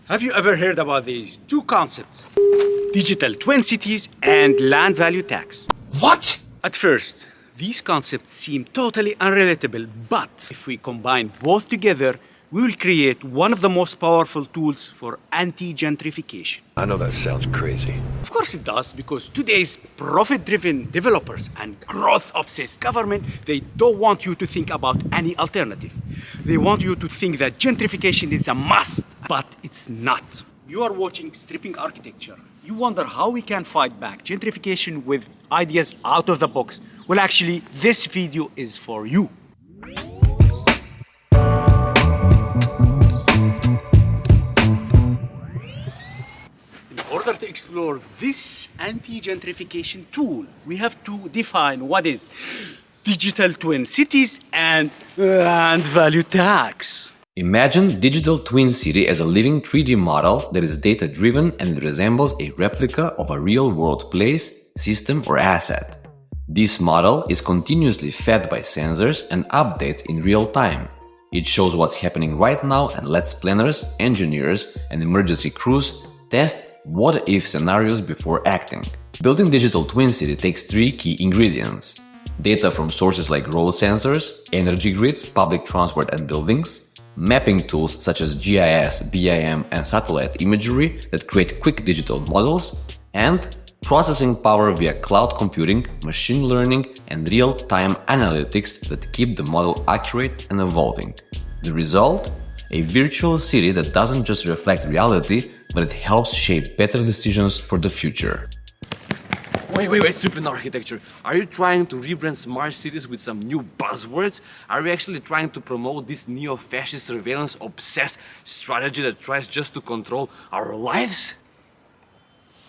Have you ever heard about these two concepts? Digital twin cities and land value tax. What? At first, these concepts seem totally unrelatable, but if we combine both together, we will create one of the most powerful tools for anti-gentrification. I know that sounds crazy. Of course it does, because today's profit-driven developers and growth-obsessed government, they don't want you to think about any alternative. They want you to think that gentrification is a must, but it's not. You are watching stripping architecture. You wonder how we can fight back gentrification with ideas out of the box. Well, actually, this video is for you. In order to explore this anti-gentrification tool, we have to define what is digital twin cities and land value tax. Imagine digital twin city as a living 3D model that is data-driven and resembles a replica of a real-world place, system or asset. This model is continuously fed by sensors and updates in real time. It shows what's happening right now and lets planners, engineers and emergency crews test what-if scenarios before acting. Building digital twin city takes three key ingredients: data from sources like road sensors, energy grids, public transport and buildings, mapping tools such as GIS, BIM and satellite imagery that create quick digital models, and processing power via cloud computing, machine learning and real-time analytics that keep the model accurate and evolving. The result? A virtual city that doesn't just reflect reality, but it helps shape better decisions for the future. Wait, stripping architecture. Are you trying to rebrand smart cities with some new buzzwords? Are you actually trying to promote this neo-fascist surveillance-obsessed strategy that tries just to control our lives?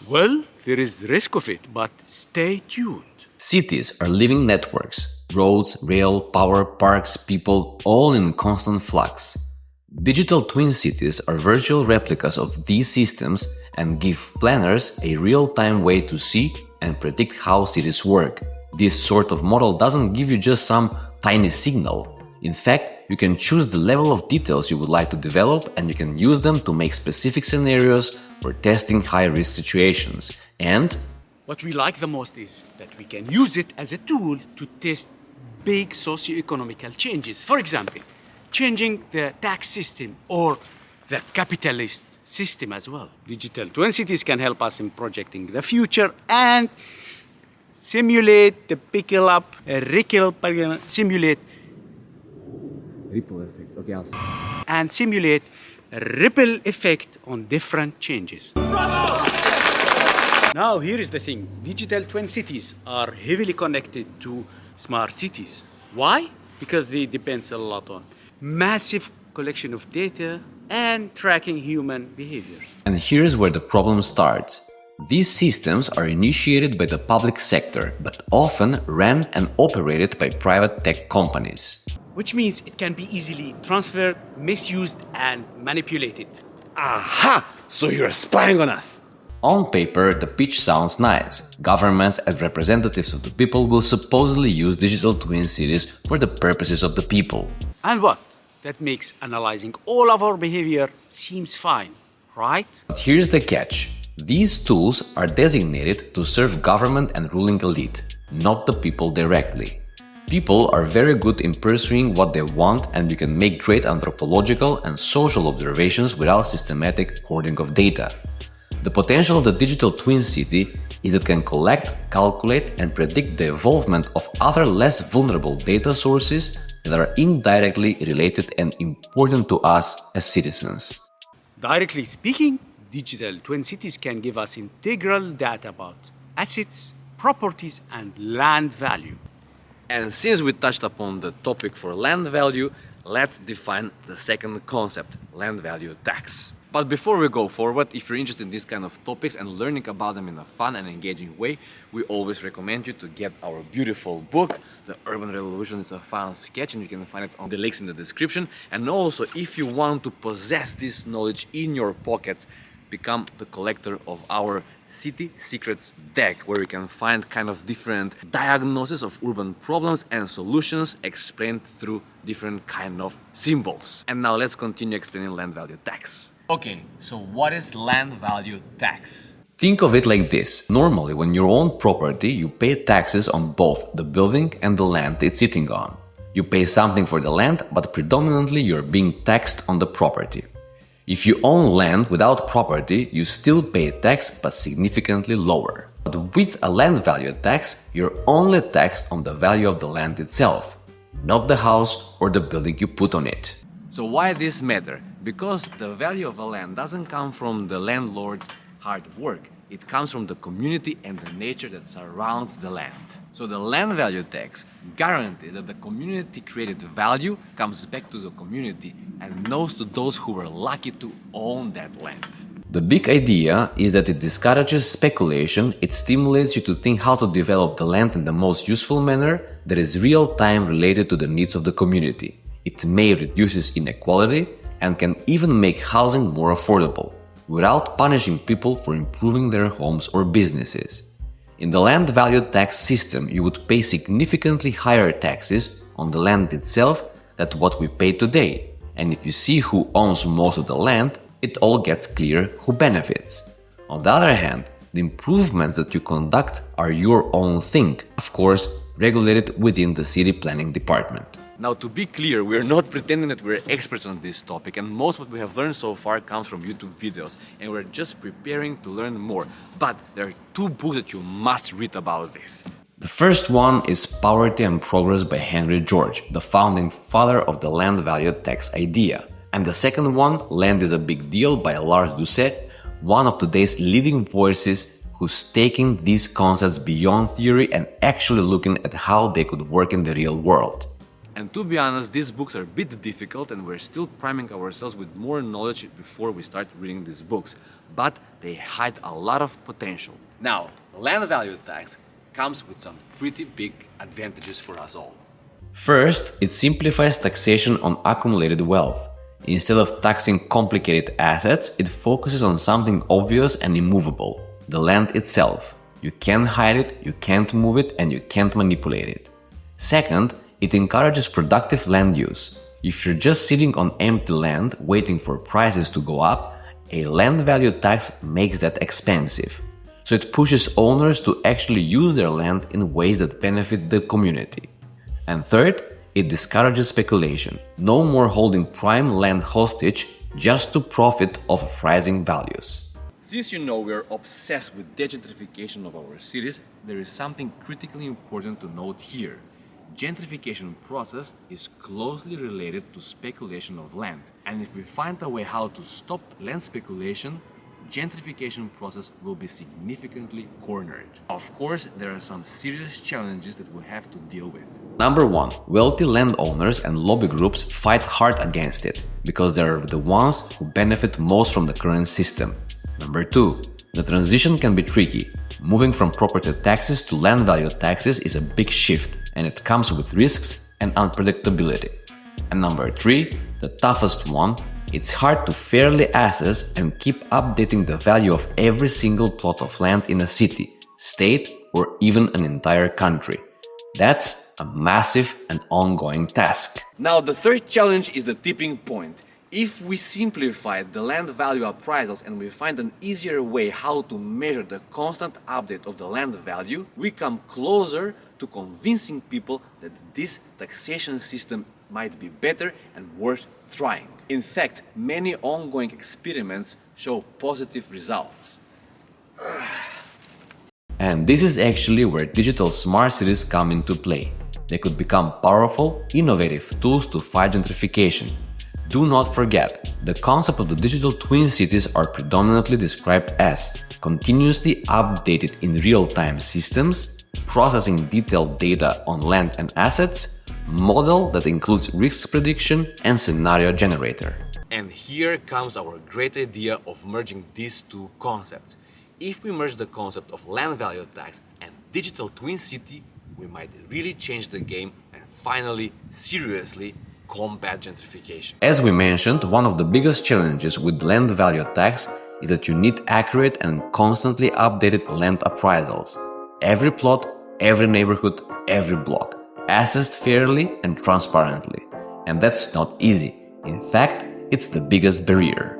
Well, there is risk of it, but stay tuned. Cities are living networks. Roads, rail, power, parks, people, all in constant flux. Digital twin cities are virtual replicas of these systems and give planners a real-time way to see and predict how cities work. This sort of model doesn't give you just some tiny signal. In fact, you can choose the level of details you would like to develop and you can use them to make specific scenarios for testing high-risk situations. And what we like the most is that we can use it as a tool to test big socio-economical changes. For example, changing the tax system or the capitalist system as well. Digital twin cities can help us in projecting the future and simulate the simulate Ripple effect. Okay, and simulate a ripple effect on different changes. Now, here is the thing. Digital twin cities are heavily connected to smart cities. Why? Because they depend a lot on massive collection of data and tracking human behaviors. And here's where the problem starts. These systems are initiated by the public sector, but often ran and operated by private tech companies. Which means it can be easily transferred, misused, and manipulated. Aha! So you're spying on us! On paper, the pitch sounds nice. Governments as representatives of the people will supposedly use digital twin cities for the purposes of the people. And what? That makes analyzing all of our behavior seems fine, right? But here's the catch. These tools are designated to serve government and ruling elite, not the people directly. People are very good in pursuing what they want, and you can make great anthropological and social observations without systematic hoarding of data. The potential of the digital twin city is that it can collect, calculate and predict the evolvement of other less vulnerable data sources that are indirectly related and important to us as citizens. Directly speaking, digital twin cities can give us integral data about assets, properties and land value. And since we touched upon the topic for land value, let's define the second concept, land value tax. But before we go forward, if you're interested in these kind of topics and learning about them in a fun and engaging way, we always recommend you to get our beautiful book, The Urban Revolution is a Fun Sketch, and you can find it on the links in the description. And also, if you want to possess this knowledge in your pockets, become the collector of our City Secrets deck, where you can find kind of different diagnoses of urban problems and solutions explained through different kind of symbols. And now let's continue explaining land value tax. Okay, so what is land value tax? Think of it like this. Normally, when you own property, you pay taxes on both the building and the land it's sitting on. You pay something for the land, but predominantly you're being taxed on the property. If you own land without property, you still pay tax, but significantly lower. But with a land value tax, you're only taxed on the value of the land itself, not the house or the building you put on it. So why this matter? Because the value of a land doesn't come from the landlord's hard work. It comes from the community and the nature that surrounds the land. So the land value tax guarantees that the community created value comes back to the community and goes to those who were lucky to own that land. The big idea is that it discourages speculation, it stimulates you to think how to develop the land in the most useful manner that is real-time related to the needs of the community. It may reduce inequality and can even make housing more affordable, without punishing people for improving their homes or businesses. In the land value tax system, you would pay significantly higher taxes on the land itself than what we pay today. And if you see who owns most of the land, it all gets clear who benefits. On the other hand, the improvements that you conduct are your own thing, of course, regulated within the city planning department. Now, to be clear, we're not pretending that we're experts on this topic, and most of what we have learned so far comes from YouTube videos, and we're just preparing to learn more. But there are two books that you must read about this. The first one is Poverty and Progress by Henry George, the founding father of the land value tax idea. And the second one, Land is a Big Deal by Lars Doucet, one of today's leading voices who's taking these concepts beyond theory and actually looking at how they could work in the real world. And to be honest, these books are a bit difficult and we're still priming ourselves with more knowledge before we start reading these books. But they hide a lot of potential. Now, land value tax comes with some pretty big advantages for us all. First, it simplifies taxation on accumulated wealth. Instead of taxing complicated assets, it focuses on something obvious and immovable, the land itself. You can't hide it, you can't move it, and you can't manipulate it. Second, it encourages productive land use. If you're just sitting on empty land waiting for prices to go up, a land value tax makes that expensive. So it pushes owners to actually use their land in ways that benefit the community. And third, it discourages speculation. No more holding prime land hostage just to profit off of rising values. Since you know we are obsessed with degentrification of our cities, there is something critically important to note here. Gentrification process is closely related to speculation of land, and if we find a way how to stop land speculation, gentrification process will be significantly cornered. Of course, there are some serious challenges that we have to deal with. Number 1. Wealthy landowners and lobby groups fight hard against it, because they are the ones who benefit most from the current system. Number 2. The transition can be tricky. Moving from property taxes to land value taxes is a big shift, and it comes with risks and unpredictability. And number 3, the toughest one, it's hard to fairly assess and keep updating the value of every single plot of land in a city, state, or even an entire country. That's a massive and ongoing task. Now, the third challenge is the tipping point. If we simplify the land value appraisals and we find an easier way how to measure the constant update of the land value, we come closer to convincing people that this taxation system might be better and worth trying. In fact, many ongoing experiments show positive results. And this is actually where digital smart cities come into play. They could become powerful, innovative tools to fight gentrification. Do not forget, the concept of the digital twin cities are predominantly described as continuously updated in real-time systems, processing detailed data on land and assets, model that includes risk prediction and scenario generator. And here comes our great idea of merging these two concepts. If we merge the concept of land value tax and digital twin city, we might really change the game and finally, seriously, combat gentrification. As we mentioned, one of the biggest challenges with land value tax is that you need accurate and constantly updated land appraisals. Every plot, every neighborhood, every block, assessed fairly and transparently. And that's not easy. In fact, it's the biggest barrier.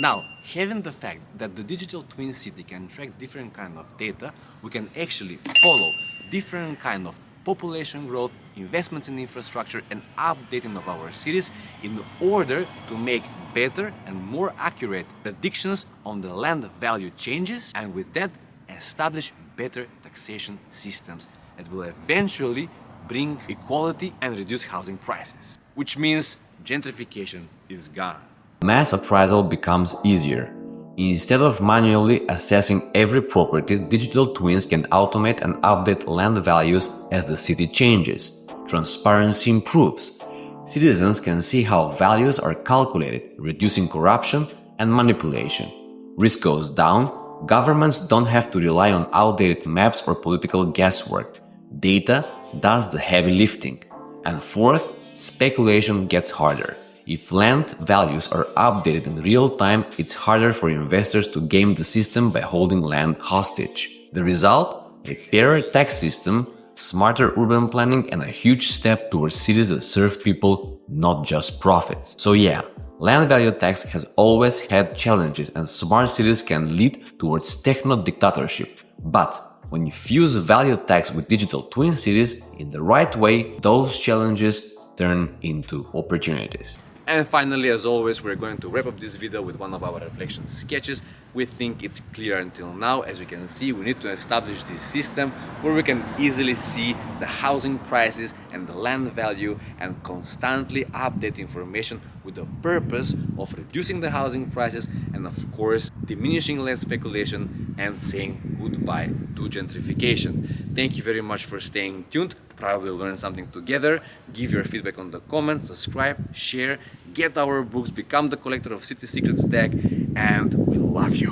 Now, having the fact that the digital twin city can track different kind of data, we can actually follow different kind of population growth, investments in infrastructure and updating of our cities in order to make better and more accurate predictions on the land value changes, and with that establish better taxation systems that will eventually bring equality and reduce housing prices. Which means gentrification is gone. Mass appraisal becomes easier. Instead of manually assessing every property, digital twins can automate and update land values as the city changes. Transparency improves. Citizens can see how values are calculated, reducing corruption and manipulation. Risk goes down. Governments don't have to rely on outdated maps or political guesswork. Data does the heavy lifting. And fourth, speculation gets harder. If land values are updated in real time, it's harder for investors to game the system by holding land hostage. The result? A fairer tax system, smarter urban planning, and a huge step towards cities that serve people, not just profits. So yeah, land value tax has always had challenges, and smart cities can lead towards techno-dictatorship. But when you fuse value tax with digital twin cities in the right way, those challenges turn into opportunities. And finally, as always, we're going to wrap up this video with one of our reflection sketches. We think it's clear until now. As we can see, we need to establish this system where we can easily see the housing prices and the land value and constantly update information with the purpose of reducing the housing prices and of course diminishing land speculation and saying goodbye to gentrification. Thank you very much for staying tuned. Probably learn something together. Give your feedback on the comments, subscribe, share, get our books, become the collector of City Secrets deck, and we love you.